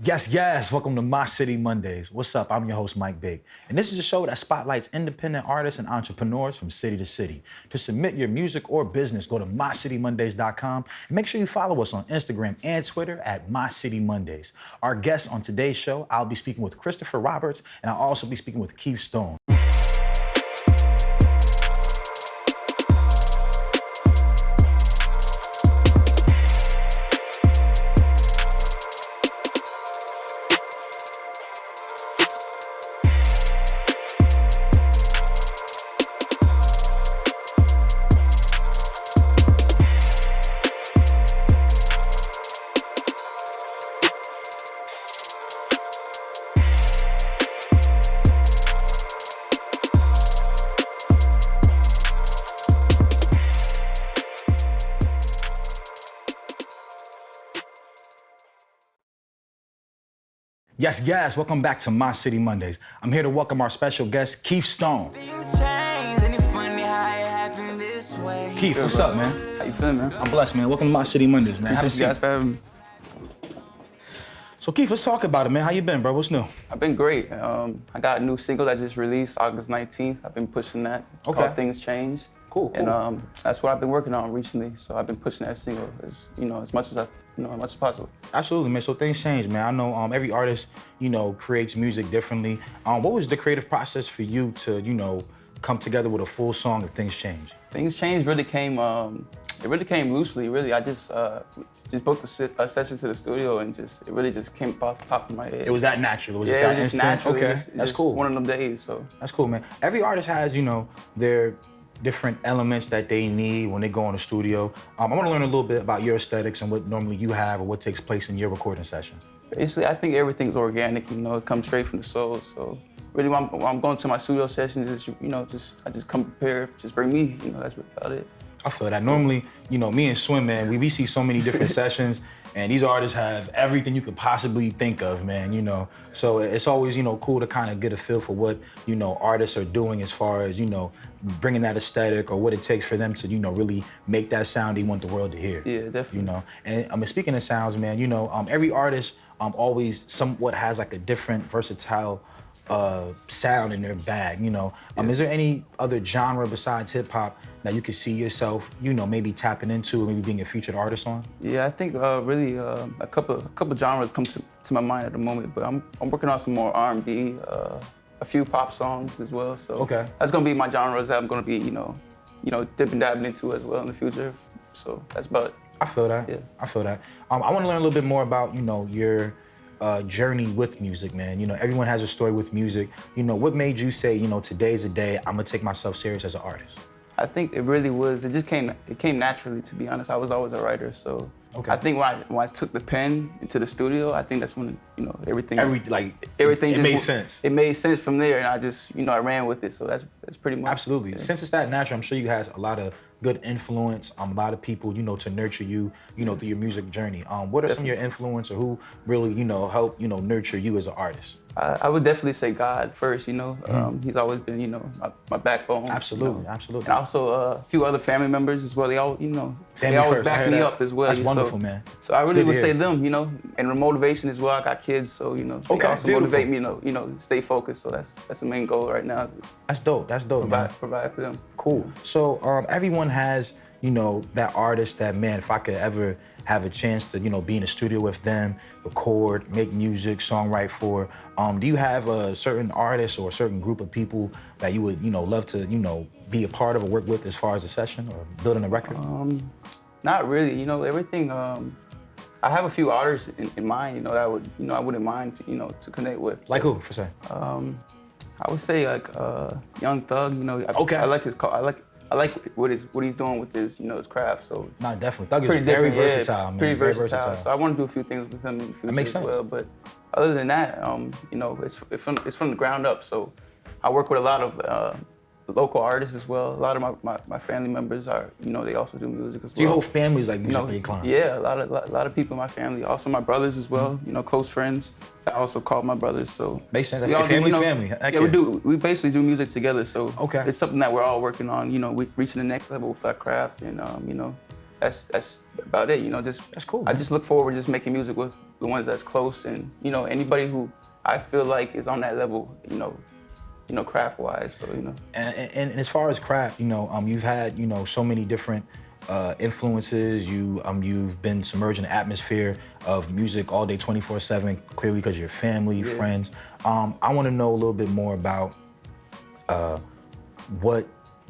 Yes, welcome to My City Mondays. What's up? I'm your host, Mike Big. And this is a show that spotlights independent artists and entrepreneurs from city to city. To submit your music or business, go to mycitymondays.com and make sure you follow us on Instagram and Twitter at My City Mondays. Our guests on today's show, I'll be speaking with Kristopher Roberts, and I'll also be speaking with Keith Stone. Yes, welcome back to My City Mondays. I'm here to welcome our special guest, Keith Stone. Keith, what's up, man? How you feeling, man? I'm blessed, man. Welcome to My City Mondays, man. Thank you guys for having me. So, Keith, let's talk about it, man. How you been, bro? What's new? I've been great. I got a new single that just released August 19th. I've been pushing that. It's called Things Change. Cool. And that's what I've been working on recently. So I've been pushing that single as much as possible. Absolutely, man. So things change, man. I know every artist, creates music differently. What was the creative process for you to, come together with a full song of Things Change? Things Change really came, it really came loosely, really. I just booked a session to the studio and it really just came off the top of my head. It was that natural? It was just that instant? Natural. Okay, just, that's cool. One of them days, so. That's cool, man. Every artist has, their different elements that they need when they go in the studio. I want to learn a little bit about your aesthetics and what normally you have or what takes place in your recording session. Basically, I think everything's organic, it comes straight from the soul. So really when I'm going to my studio sessions, I just come prepared, just bring me, that's about it. I feel that. Normally, me and Swimmm, man, we see so many different sessions, and these artists have everything you could possibly think of, man, So it's always, cool to kind of get a feel for what, artists are doing as far as, bringing that aesthetic or what it takes for them to, really make that sound they want the world to hear. Yeah, definitely. And speaking of sounds, man, every artist always somewhat has like a different versatile sound in their bag, Is there any other genre besides hip hop that you could see yourself, maybe tapping into or maybe being a featured artist on? Yeah, I think really a couple genres come to my mind at the moment, but I'm working on some more R&B, a few pop songs as well. So that's gonna be my genres that I'm gonna be, dipping dabbing into as well in the future. So that's about it. I feel that. Yeah. I feel that. I want to learn a little bit more about, your journey with music, man. Everyone has a story with music. What made you say, today's the day I'm gonna take myself serious as an artist? I think it really was. It came naturally, to be honest. I was always a writer, so I think when I took the pen into the studio, I think that's when everything it made sense. It made sense from there, and I just I ran with it. So that's pretty much. Absolutely. Yeah. Since it's that natural, I'm sure you has a lot of good influence, a lot of people, to nurture you, through your music journey. What are some of your influence or who really, help, nurture you as an artist? I would definitely say God first, He's always been, my backbone. Absolutely, absolutely. And also a few other family members as well. They all, Family they always first. back me up as well. That's wonderful, man. So I really would say them, and the motivation as well. I got kids, so, they also motivate me, stay focused. So that's the main goal right now. That's dope, man. Provide for them. Cool. So everyone has, that artist that, man, if I could ever have a chance to, be in a studio with them, record, make music, songwrite for, do you have a certain artist or a certain group of people that you would, love to, be a part of or work with as far as a session or building a record? Not really, everything, I have a few artists in mind, that I wouldn't mind, to connect with. Like who, for say? I would say like Young Thug, I like his I like what he's doing with his, his craft. So nah, definitely. Thug is very versatile, man. Pretty versatile. So I want to do a few things with him in the future as well. But other than that, it's from the ground up. So I work with a lot of local artists as well. A lot of my family members are, they also do music as well. So your whole family's like musically inclined? Yeah, a lot of people in my family. Also my brothers as well, close friends. I also call my brothers, so. Makes sense, that's your family's family. Yeah, we basically do music together, so it's something that we're all working on, we reaching the next level with our craft, and that's about it. You know, that's cool. I Man. just look forward to just making music with the ones that's close, and you know, anybody who I feel like is on that level. You know, craft-wise. So you know. And as far as craft, you know, you've had so many different influences. You've been submerged in the atmosphere of music all day, 24/7. Clearly, because you're family, friends. I want to know a little bit more about what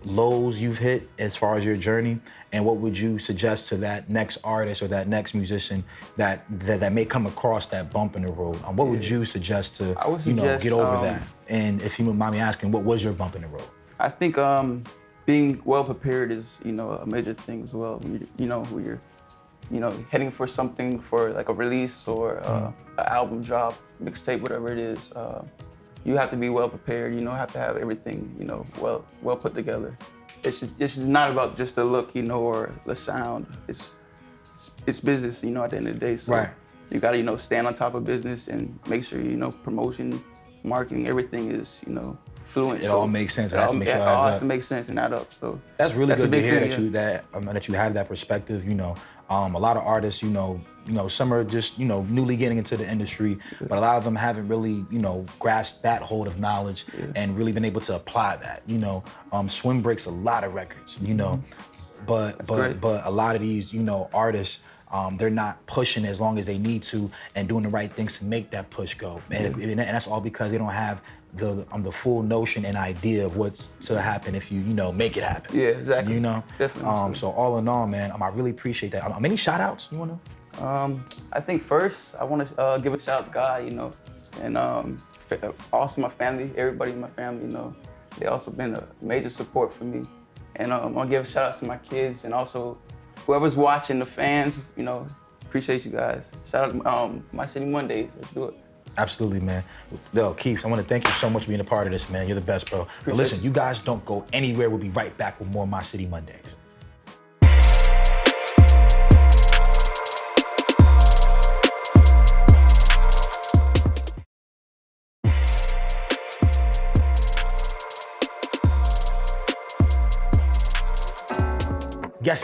lows you've hit as far as your journey, and what would you suggest to that next artist or that next musician that may come across that bump in the road? What would you suggest to get over that? And if you don't mind me asking, what was your bump in the road? I think being well prepared is a major thing as well. When you're heading for something, for like a release or an album drop, mixtape, whatever it is. You have to be well prepared. You have to have everything, well put together. It's not about just the look, or the sound. It's business, at the end of the day. So you gotta, stand on top of business and make sure, promotion, marketing, everything is, fluent. It all makes sense. It all has to make sense and add up. So that's really good to hear that you have that perspective. A lot of artists, some are just, newly getting into the industry, but a lot of them haven't really, grasped that hold of knowledge and really been able to apply that. Swimmm breaks a lot of records, but a lot of these, artists, they're not pushing as long as they need to and doing the right things to make that push go. And that's all because they don't have the full notion and idea of what's to happen if you make it happen. Yeah, exactly. Definitely. So all in all, man, I really appreciate that. Any shout outs you want to? I think first I want to give a shout out to God, and also my family, everybody in my family, they also been a major support for me. And I want to give a shout out to my kids and also whoever's watching, the fans, appreciate you guys. Shout out to My City Mondays, let's do it. Absolutely, man. Yo, Keith, I want to thank you so much for being a part of this, man. You're the best, bro. But listen, you guys don't go anywhere. We'll be right back with more My City Mondays.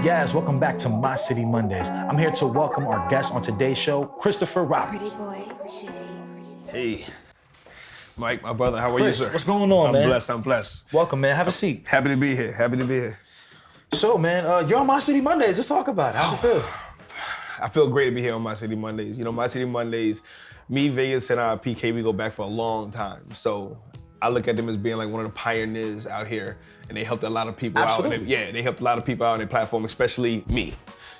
Yes, welcome back to My City Mondays. I'm here to welcome our guest on today's show, Kristopher Roberts. Hey, Mike, my brother, how are Chris, you, sir? What's going on, man? I'm blessed. Welcome, man. Have a seat. Happy to be here. So, man, you're on My City Mondays. Let's talk about it. How's it feel? I feel great to be here on My City Mondays. My City Mondays, me, Vegas, and PK, we go back for a long time. So I look at them as being like one of the pioneers out here, and they helped a lot of people out. They helped a lot of people out on their platform, especially me.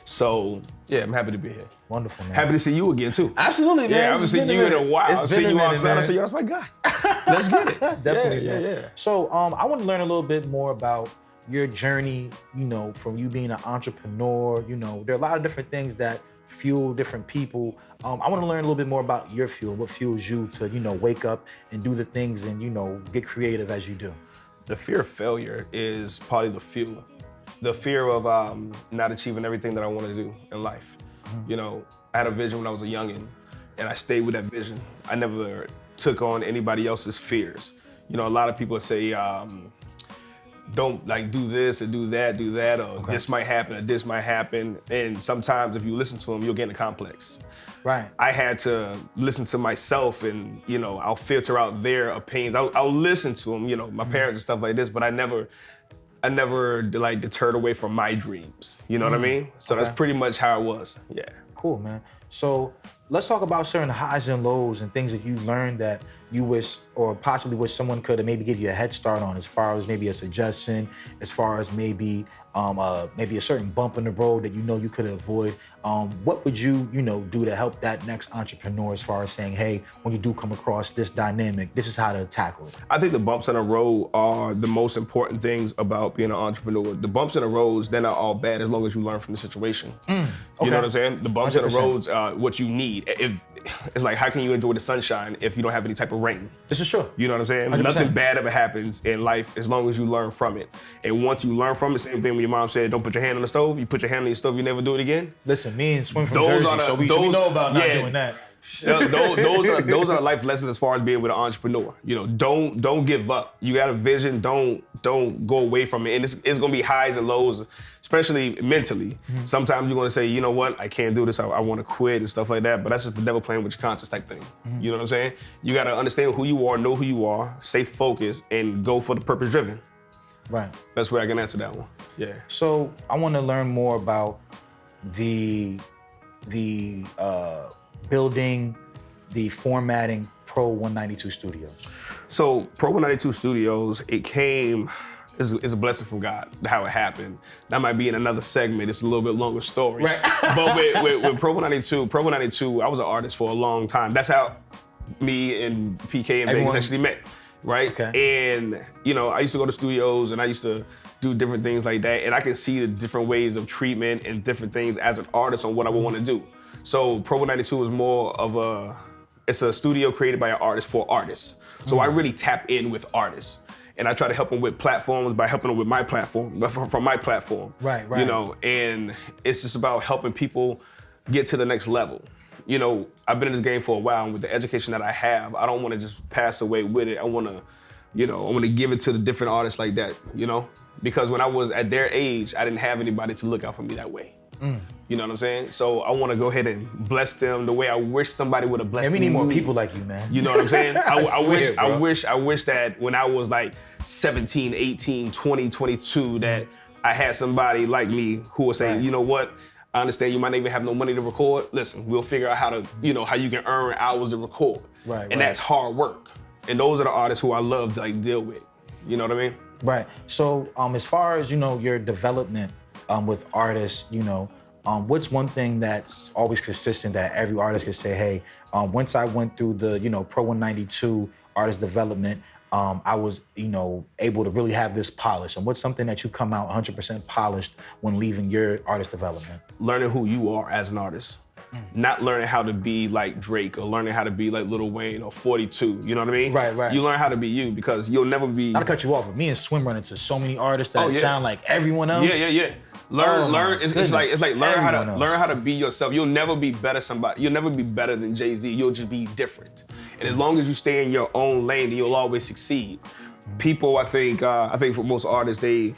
So, yeah, I'm happy to be here. Wonderful, man. Happy to see you again, too. Absolutely, man. Yeah, I haven't seen you in a while. I've seen you outside. I said, yo, that's my guy. Let's get it. Definitely, yeah. So, I want to learn a little bit more about your journey, from you being an entrepreneur. There are a lot of different things that fuel different people. I want to learn a little bit more about your fuel, what fuels you to, wake up and do the things and, get creative as you do. The fear of failure is probably the fuel. The fear of not achieving everything that I want to do in life. I had a vision when I was a youngin', and I stayed with that vision. I never took on anybody else's fears. A lot of people say, don't do this or do that, or this might happen or this might happen. And sometimes if you listen to them, you'll get in a complex. Right. I had to listen to myself and, I'll filter out their opinions. I'll listen to them, my parents and stuff like this, but I never deterred away from my dreams. You know what I mean? So that's pretty much how it was. Yeah. Cool, man. So let's talk about certain highs and lows and things that you learned that you wish or possibly wish someone could have maybe give you a head start on, as far as maybe a suggestion, as far as maybe a certain bump in the road that you could avoid. What would you do to help that next entrepreneur, as far as saying, hey, when you do come across this dynamic, this is how to tackle it? I think the bumps in the road are the most important things about being an entrepreneur. The bumps in the roads, they're not all bad as long as you learn from the situation. You know what I'm saying? The bumps 100%. In the roads are what you need. It's like, how can you enjoy the sunshine if you don't have any type of rain? This is true. You know what I'm saying? 100%. Nothing bad ever happens in life as long as you learn from it. And once you learn from it, same thing when your mom said, don't put your hand on the stove. You put your hand on the stove, you never do it again. Listen, me and Swimmm from Jersey, so we know about not doing that. those are life lessons as far as being with an entrepreneur. You know, don't give up. You got a vision. Don't go away from it. And it's gonna be highs and lows, especially mentally. Sometimes you're gonna say, you know what, I can't do this. I want to quit and stuff like that. But that's just the devil playing with your conscience type thing. You know what I'm saying? You gotta understand who you are, know who you are, stay focused, and go for the purpose driven. Right. That's where I can answer that one. Yeah. So I want to learn more about the building, the formatting Pro 192 Studios. So Pro 192 Studios, it's a blessing from God, how it happened. That might be in another segment. It's a little bit longer story. Right. But with Pro 192, I was an artist for a long time. That's how me and PK and Vegas actually met, right? Okay. And, you know, I used to go to studios and I used to do different things like that. And I could see the different ways of treatment and different things as an artist on what I would want to do. So Pro 192 is more of it's a studio created by an artist for artists. So I really tap in with artists. And I try to help them with platforms by helping them with my platform, from my platform. Right. You know, and it's just about helping people get to the next level. You know, I've been in this game for a while, and with the education that I have, I don't want to just pass away with it. I want to give it to the different artists like that, you know? Because when I was at their age, I didn't have anybody to look out for me that way. You know what I'm saying? So I want to go ahead and bless them the way I wish somebody would have blessed me. And we need more people like you, man. You know what I'm saying? I swear, wish that when I was like 17, 18, 20, 22, that I had somebody like me who would say, you know what? I understand you might not even have no money to record. Listen, we'll figure out how you can earn hours to record. And that's hard work. And those are the artists who I love to like deal with. You know what I mean? Right. So as far as, you know, your development with artists, you know, what's one thing that's always consistent that every artist could say, hey, once I went through the, you know, Pro 192 artist development, I was, you know, able to really have this polish. And what's something that you come out 100% polished when leaving your artist development? Learning who you are as an artist. Not learning how to be like Drake or learning how to be like Lil Wayne or 42, you know what I mean? Right. You learn how to be you because you'll never be... Not to cut you off, but me and Swimmm run into so many artists that sound like everyone else. Yeah. Learn. It's like learn how to be yourself. You'll never be better somebody. You'll never be better than Jay-Z. You'll just be different. And as long as you stay in your own lane, then you'll always succeed. People, I think for most artists, they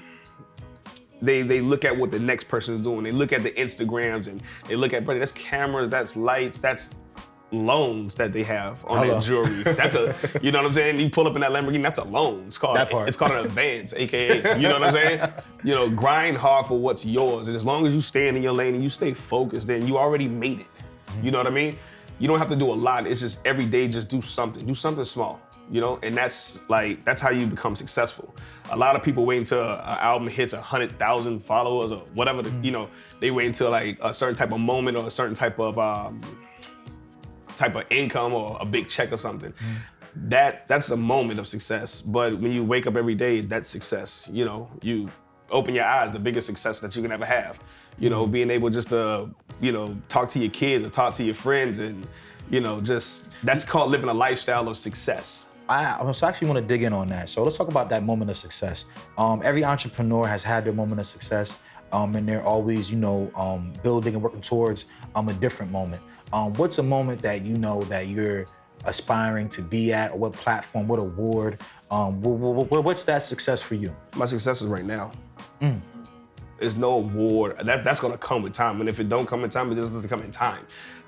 look at what the next person is doing. They look at the Instagrams and they look at, brother, that's cameras, that's lights, that's loans that they have on their jewelry. That's you know what I'm saying? You pull up in that Lamborghini, that's a loan. It's called an advance, AKA, you know what I'm saying? You know, grind hard for what's yours. And as long as you stay in your lane and you stay focused, then you already made it. You know what I mean? You don't have to do a lot. It's just every day, just do something small. You know, and that's how you become successful. A lot of people wait until an album hits 100,000 followers or whatever, you know, they wait until like a certain type of moment or a certain type of income or a big check or something. That's a moment of success. But when you wake up every day, that's success. You know, you open your eyes, the biggest success that you can ever have. You know, being able just to, you know, talk to your kids or talk to your friends and, you know, just, that's called living a lifestyle of success. I actually want to dig in on that. So let's talk about that moment of success. Every entrepreneur has had their moment of success, and they're always, you know, building and working towards a different moment. What's a moment that you know that you're aspiring to be at, or what platform, what award? What's that success for you? My success is right now. There's no award. That's gonna come with time. And if it don't come in time, it just doesn't come in time.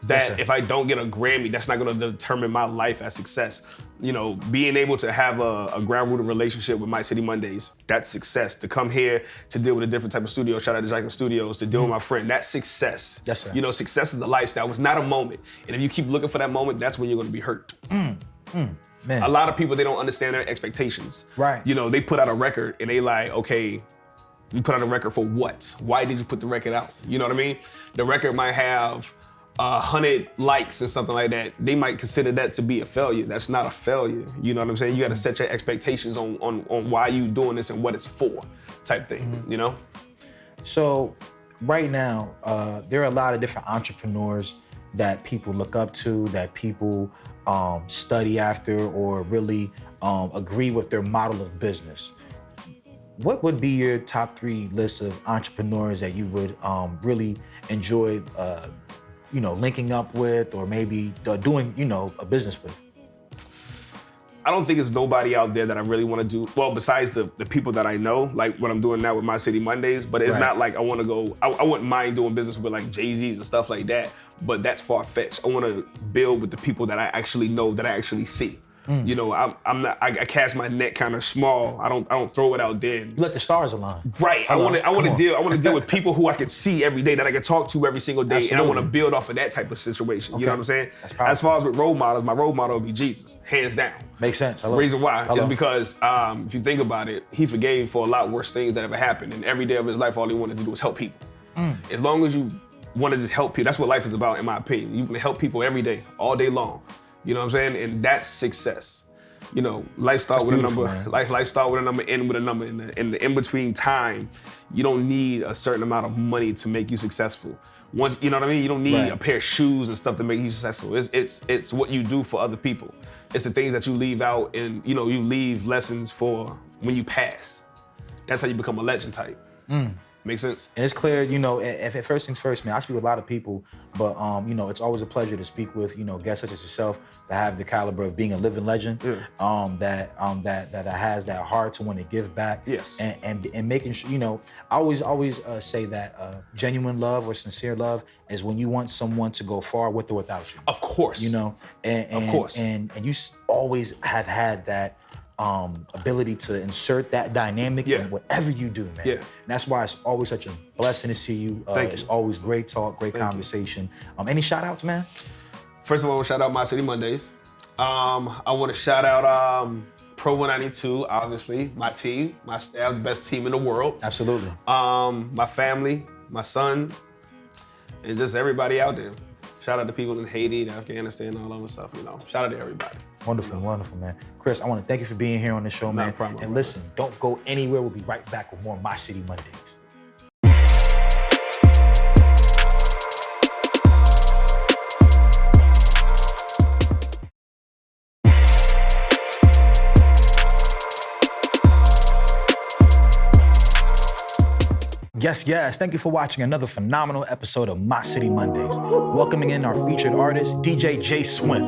If I don't get a Grammy, that's not gonna determine my life as success. You know, being able to have a ground-rooted relationship with My City Mondays, that's success. To come here to deal with a different type of studio, shout out to Jackz Studios, to deal with my friend, that's success. Yes, sir. You know, success is a lifestyle. It's not a moment. And if you keep looking for that moment, that's when you're gonna be hurt. Man. A lot of people, they don't understand their expectations. Right. You know, they put out a record and they like, okay, you put out a record for what? Why did you put the record out? You know what I mean? The record might have 100 likes and something like that. They might consider that to be a failure. That's not a failure. You know what I'm saying? You got to set your expectations on why you doing this and what it's for, type thing. You know? So right now, there are a lot of different entrepreneurs that people look up to, that people study after, or really agree with their model of business. What would be your top 3 list of entrepreneurs that you would really enjoy linking up with or maybe doing, a business with? I don't think there's nobody out there that I really want to do, well, besides the people that I know, like what I'm doing now with My City Mondays, but it's not like I want to go, I wouldn't mind doing business with like Jay-Z's and stuff like that, but that's far-fetched. I want to build with the people that I actually know, that I actually see. I cast my net kind of small. I don't throw it out there. You let the stars align. Right. I want to deal with people who I can see every day, that I can talk to every single day. Absolutely. And I want to build off of that type of situation. Okay. You know what I'm saying? As far as with role models, my role model would be Jesus, hands down. Makes sense. The reason why is because if you think about it, he forgave for a lot worse things that ever happened, and every day of his life, all he wanted to do was help people. As long as you want to just help people, that's what life is about, in my opinion. You can help people every day, all day long. You know what I'm saying? And that's success. Life start with a number. Life start with a number, end with a number. In the in-between time, you don't need a certain amount of money to make you successful. Once, you know what I mean? You don't need a pair of shoes and stuff to make you successful. It's what you do for other people. It's the things that you leave out, and you leave lessons for when you pass. That's how you become a legend type. Make sense? And it's clear, if first things first, man, I speak with a lot of people, but it's always a pleasure to speak with, guests such as yourself that have the caliber of being a living legend, that has that heart to want to give back. Yes. And making sure, I always say that genuine love or sincere love is when you want someone to go far with or without you. Of course. Of course. And you always have had that ability to insert that dynamic in whatever you do, man. And that's why it's always such a blessing to see you. It's always great talk, great conversation. Any shout outs, man? First of all, I want to shout out My City Mondays. I want to shout out Pro 192, obviously, my team, my staff, the best team in the world. Absolutely. My family, my son, and just everybody out there. Shout out to people in Haiti, Afghanistan, all that stuff, Shout out to everybody. Wonderful, wonderful, man. Chris, I want to thank you for being here on the show, man. No problem. And listen, don't go anywhere. We'll be right back with more My City Mondays. Yes. Thank you for watching another phenomenal episode of My City Mondays. Welcoming in our featured artist, DJ Swimmm.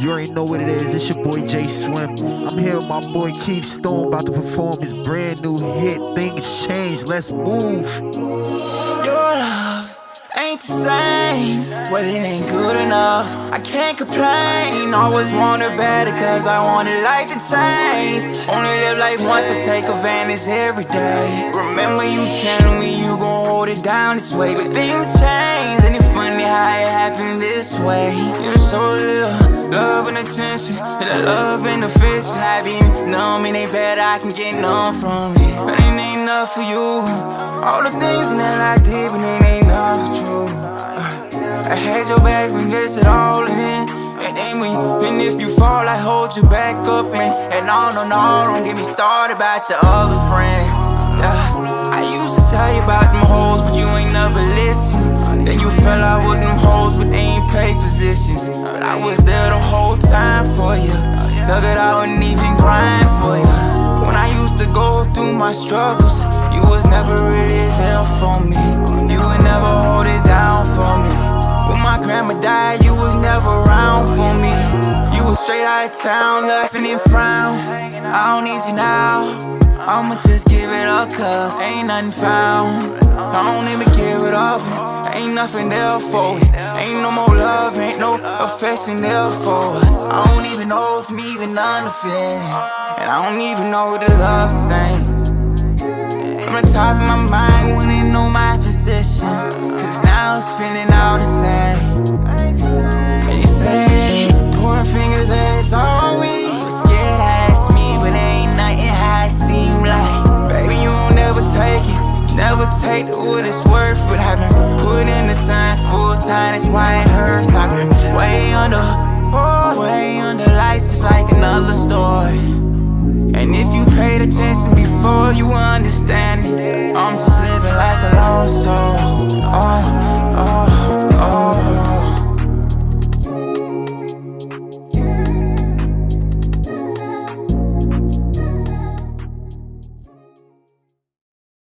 You already know what it is. It's your boy Swimmm. I'm here with my boy Keith Stone, about to perform his brand new hit, Things Change. Let's move. Your love ain't the same, but it ain't good enough. I can't complain, always wanted better, cause I wanted life to change. Only live life once, I take advantage every day. Remember you telling me you gon' hold it down this way, but things change, and it's funny how it happened this way. You're so little, love and attention, and the love and affection. I be numb, it ain't bad, I can get numb from it, but it ain't enough for you. All the things that I did, but it ain't enough for you. I had your back when you said all in. And if you fall, I hold you back up. And no, don't get me started about your other friends. I used to tell you about them hoes, but you ain't never listen. Then you fell out with them hoes, but they ain't paid positions. But I was there the whole time for you. Dug it out and even grind for you. When I used to go through my struggles, you was never really there for me. You would never hold it down for me. When my grandma died, you was never around for me. You was straight out of town, laughing in frowns. I don't need you now, I'ma just give it up, cause ain't nothing found. I don't even give it up, ain't nothing there for it. Ain't no more love, ain't no affection there for us. I don't even know if I'm even under feeling, and I don't even know what the love's saying. From the top of my mind, wouldn't know my position, cause now it's feeling all the same. And you say that you pouring fingers and it's all we. You scared to ask me, but ain't nothing how it seem like. Baby, you won't never take it, never take what it's worth. But I've been put in the time, full time, that's why it hurts. I've been way under lights, it's like another story. And if you paid attention before, you understand it. I'm just living like a lost soul.